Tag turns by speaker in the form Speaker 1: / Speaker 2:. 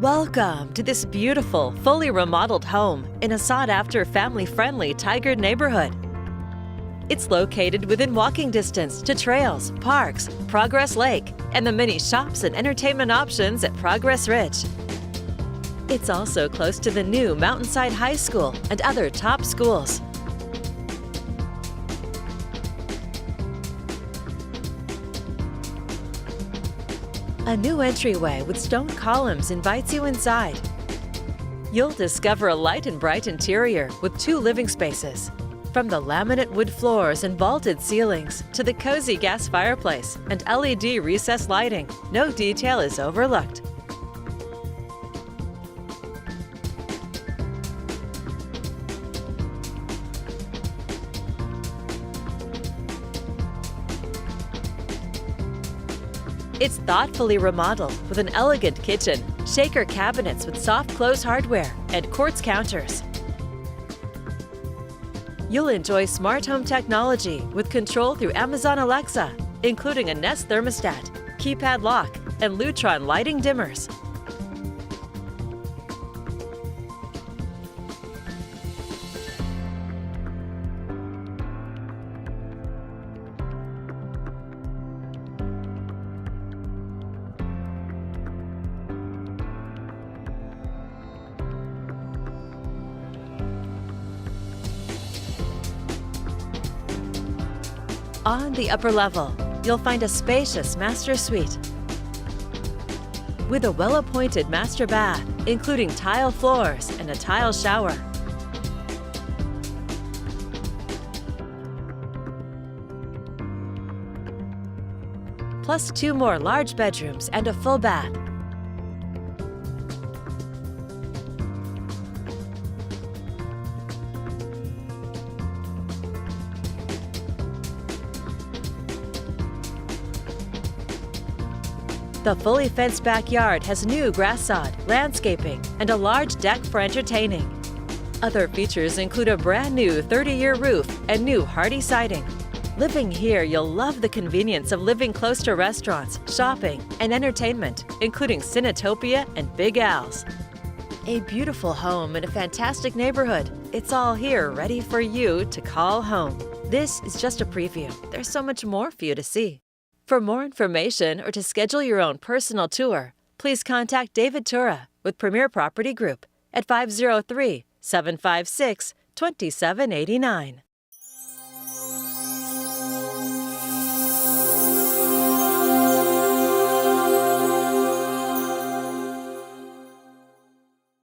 Speaker 1: Welcome to this beautiful, fully remodeled home in a sought-after, family-friendly Tigard neighborhood. It's located within walking distance to trails, parks, Progress Lake, and the many shops and entertainment options at Progress Ridge. It's also close to the new Mountainside High School and other top schools. A new entryway with stone columns invites you inside. You'll discover a light and bright interior with 2 living spaces. From the laminate wood floors and vaulted ceilings to the cozy gas fireplace and LED recessed lighting, no detail is overlooked. It's thoughtfully remodeled with an elegant kitchen, shaker cabinets with soft close hardware, and quartz counters. You'll enjoy smart home technology with control through Amazon Alexa, including a Nest thermostat, keypad lock, and Lutron lighting dimmers. On the upper level, you'll find a spacious master suite with a well-appointed master bath, including tile floors and a tile shower. Plus 2 more large bedrooms and a full bath. The fully fenced backyard has new grass sod, landscaping, and a large deck for entertaining. Other features include a brand new 30-year roof and new hardy siding. Living here, you'll love the convenience of living close to restaurants, shopping, and entertainment, including Cinetopia and Big Al's. A beautiful home in a fantastic neighborhood. It's all here ready for you to call home. This is just a preview. There's so much more for you to see. For more information or to schedule your own personal tour, please contact David Tura with Premier Property Group at 503-756-2789.